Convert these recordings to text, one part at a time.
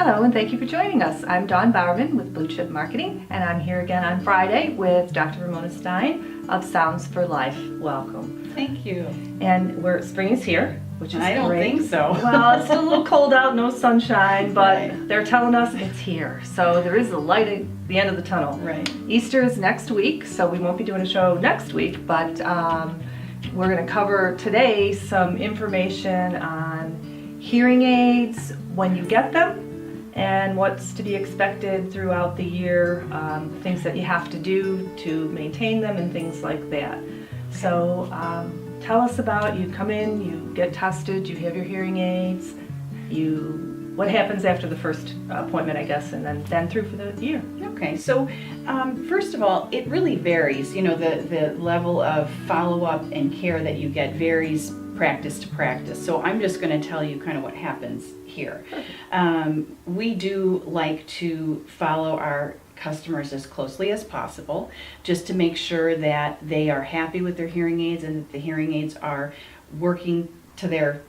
Hello, and thank you for joining us. I'm Dawn Bowerman with Blue Chip Marketing, and I'm here again on Friday with Dr. Ramona Stein of Sounds for Life. Welcome. Thank you. And spring is here, which is I don't great. think so. Well, it's still a little cold out, no sunshine, but Right. they're telling us it's here. So there is a light at the end of the tunnel. Right. Easter is next week, so we won't be doing a show next week, but we're going to cover today some information on hearing aids, when you get them, and what's to be expected throughout the year, things that you have to do to maintain them and things like that. So tell us about, you come in, you get tested, you have your hearing aids, what happens after the first appointment, I guess, and then through for the year. Okay, so first of all, it really varies. You know, the level of follow-up and care that you get varies practice to practice. So I'm just going to tell you kind of what happens here. We do like to follow our customers as closely as possible, just to make sure that they are happy with their hearing aids and that the hearing aids are working to their,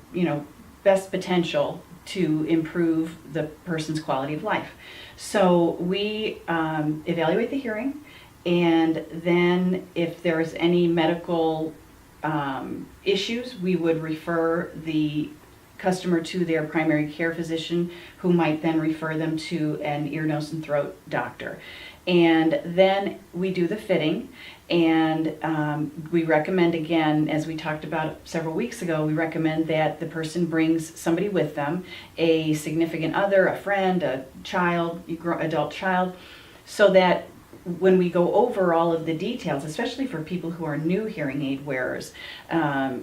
best potential to improve the person's quality of life. So we evaluate the hearing, and then if there's any medical issues, we would refer the customer to their primary care physician, who might then refer them to an ear, nose, and throat doctor. And then we do the fitting, and we recommend, again, as we talked about several weeks ago, we recommend that the person brings somebody with them, a significant other, a friend, a child, adult child, so that when we go over all of the details, especially for people who are new hearing aid wearers,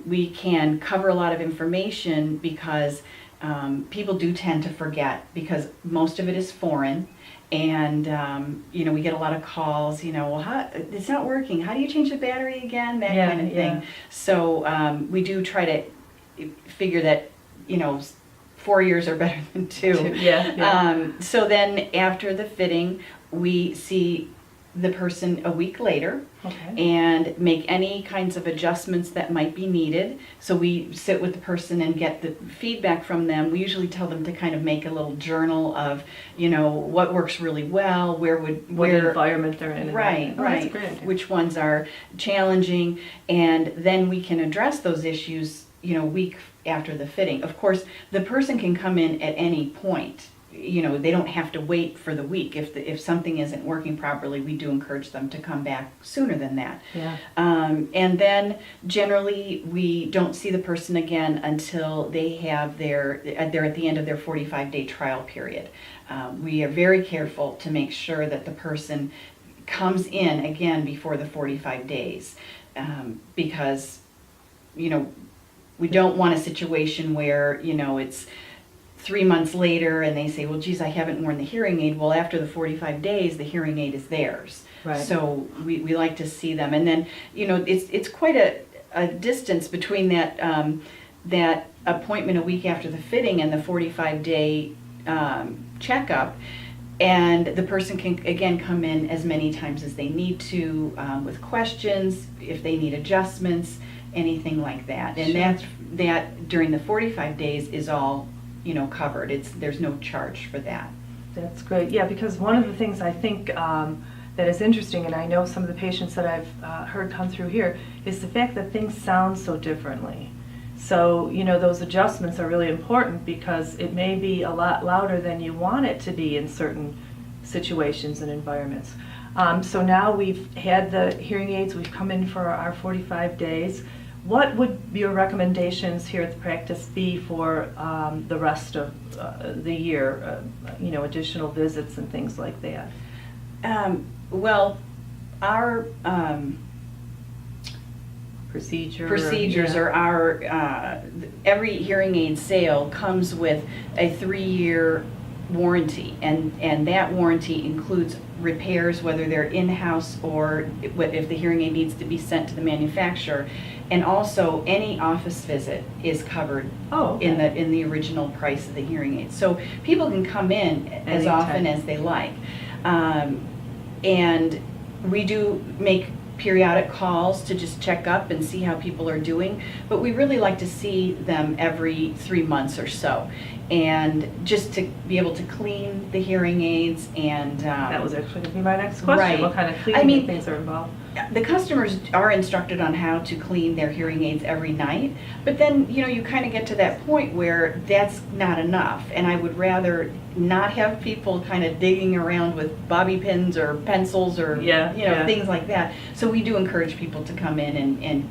we can cover a lot of information, because people do tend to forget, because most of it is foreign. And we get a lot of calls, well, it's not working, how do you change the battery again, that kind of thing. Yeah. So we do try to figure that 4 years are better than 2. Yeah. So then after the fitting, we see the person a week later. Okay. And make any kinds of adjustments that might be needed. So we sit with the person and get the feedback from them. We usually tell them to kind of make a little journal of, what works really well, what environment they're in. Right, Oh, right. that's a great idea. Which ones are challenging, and then we can address those issues, week after the fitting. Of course, the person can come in at any point. They don't have to wait for the week. If something isn't working properly, we do encourage them to come back sooner than that. Yeah. And then generally we don't see the person again until they're at the end of their 45-day trial period. We are very careful to make sure that the person comes in again before the 45 days, because we don't want a situation where it's 3 months later and they say, well, geez, I haven't worn the hearing aid. Well, after the 45 days, the hearing aid is theirs. Right. So we like to see them. And then, it's quite a distance between that appointment a week after the fitting and the 45-day checkup. And the person can, again, come in as many times as they need to with questions, if they need adjustments, anything like that. And Sure. that during the 45 days is all covered. There's no charge for that. That's great. Yeah, because one of the things I think that is interesting, and I know some of the patients that I've heard come through here, is the fact that things sound so differently. So, those adjustments are really important, because it may be a lot louder than you want it to be in certain situations and environments. So now we've had the hearing aids, we've come in for our 45 days. What would your recommendations here at the practice be for the rest of the year, additional visits and things like that? Well, our procedures yeah. are our every hearing aid sale comes with a 3-year warranty, and that warranty includes repairs, whether they're in-house or if the hearing aid needs to be sent to the manufacturer. And also, any office visit is covered in the original price of the hearing aid. So people can come in as often as they like. And we do make periodic calls to just check up and see how people are doing, but we really like to see them every 3 months or so, and just to be able to clean the hearing aids. And That was actually going to be my next question. Right. What kind of cleaning things are involved? the customers are instructed on how to clean their hearing aids every night, but then, you kind of get to that point where that's not enough, and I would rather not have people kind of digging around with bobby pins or pencils or things like that. So we do encourage people to come in and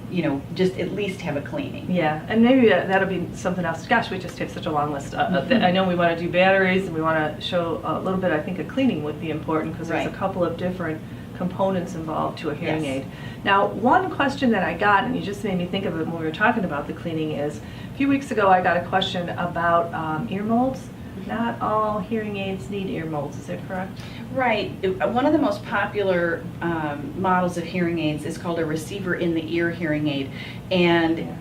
just at least have a cleaning. Yeah, and maybe that'll be something else. Gosh, we just have such a long list. I know we want to do batteries, and we want to show a little bit. I think a cleaning would be important because there's a couple of different components involved to a hearing aid. Now, one question that I got, and you just made me think of it when we were talking about the cleaning, is a few weeks ago I got a question about ear molds. Not all hearing aids need ear molds, is that correct? Right. One of the most popular models of hearing aids is called a receiver in the ear hearing aid, and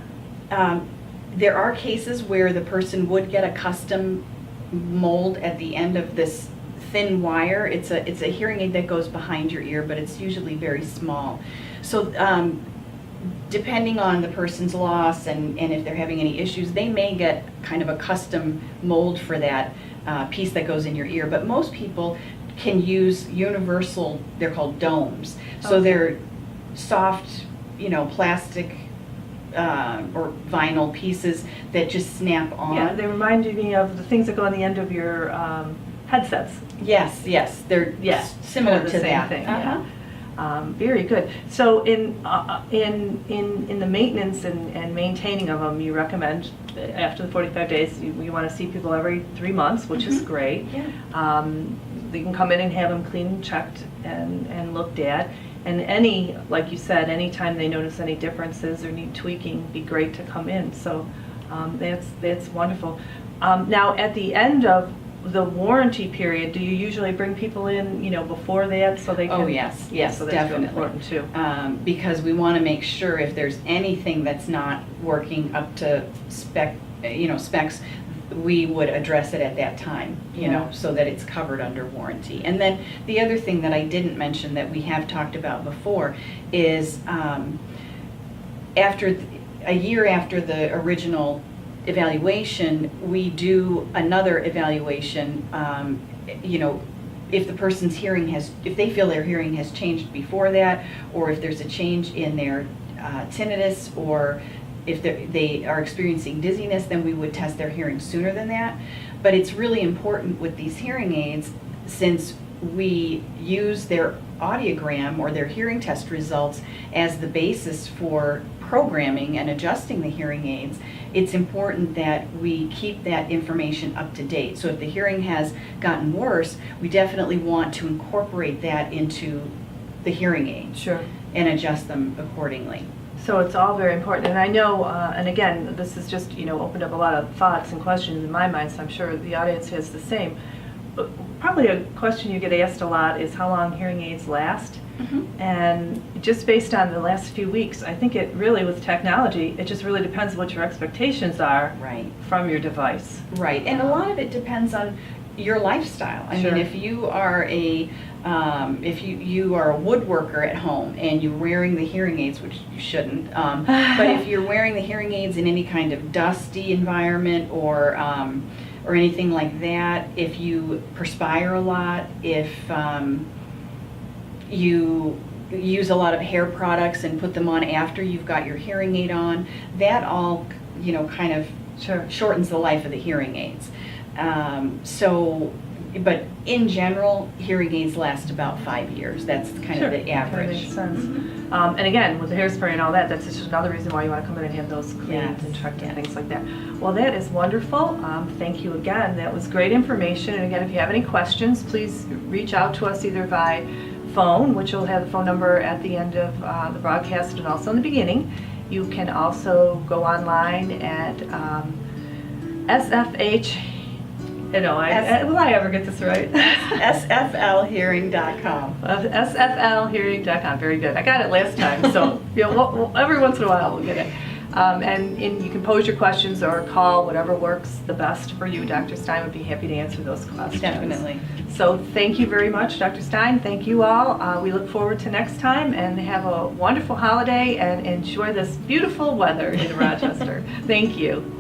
there are cases where the person would get a custom mold at the end of this thin wire. It's a hearing aid that goes behind your ear, but it's usually very small. So depending on the person's loss and if they're having any issues, they may get kind of a custom mold for that piece that goes in your ear. But most people can use universal, they're called domes. So they're soft, plastic or vinyl pieces that just snap on. Yeah, they reminded me of the things that go on the end of your headsets. Yes, they're similar the to same that. thing. Very good. So in the maintenance and maintaining of them, you recommend after the 45 days, you want to see people every 3 months, which is great. Yeah. They can come in and have them cleaned, checked, and looked at. And like you said, anytime they notice any differences or need tweaking, be great to come in. So that's wonderful. Now, at the end of the warranty period, do you usually bring people in, before that so they can? Oh, yes, so that's definitely. really important too. Because we want to make sure if there's anything that's not working up to specs, we would address it at that time, so that it's covered under warranty. And then the other thing that I didn't mention that we have talked about before is a year after the original evaluation, we do another evaluation. If the person's if they feel their hearing has changed before that, or if there's a change in their tinnitus, or if they are experiencing dizziness, then we would test their hearing sooner than that. But it's really important with these hearing aids, since we use their audiogram or their hearing test results as the basis for programming and adjusting the hearing aids, it's important that we keep that information up to date. So if the hearing has gotten worse, we definitely want to incorporate that into the hearing aid. Sure. And adjust them accordingly. So it's all very important. And I know, and again, this has just, opened up a lot of thoughts and questions in my mind, so I'm sure the audience has the same. But probably a question you get asked a lot is how long hearing aids last. Mm-hmm. And just based on the last few weeks, I think it really, with technology, it just really depends what your expectations are from your device. Right, and a lot of it depends on your lifestyle. I mean, if you are you are a woodworker at home and you're wearing the hearing aids, which you shouldn't, but if you're wearing the hearing aids in any kind of dusty environment or anything like that, if you perspire a lot, if you use a lot of hair products and put them on after you've got your hearing aid on, that all kind of shortens the life of the hearing aids. But in general, hearing aids last about 5 years. That's kind of the average. That makes sense. And again, with the hairspray and all that, that's just another reason why you want to come in and have those cleaned and checked and things like that. Well, that is wonderful. Thank you again. That was great information. And again, if you have any questions, please reach out to us either by phone, which will have the phone number at the end of the broadcast and also in the beginning. You can also go online at SFH. Will I ever get this right? sflhearing.com. sflhearing.com. Very good. I got it last time, so every once in a while we'll get it. And you can pose your questions or call, whatever works the best for you. Dr. Stein would be happy to answer those questions. Definitely. So thank you very much, Dr. Stein. Thank you all. We look forward to next time, and have a wonderful holiday and enjoy this beautiful weather in Rochester. Thank you.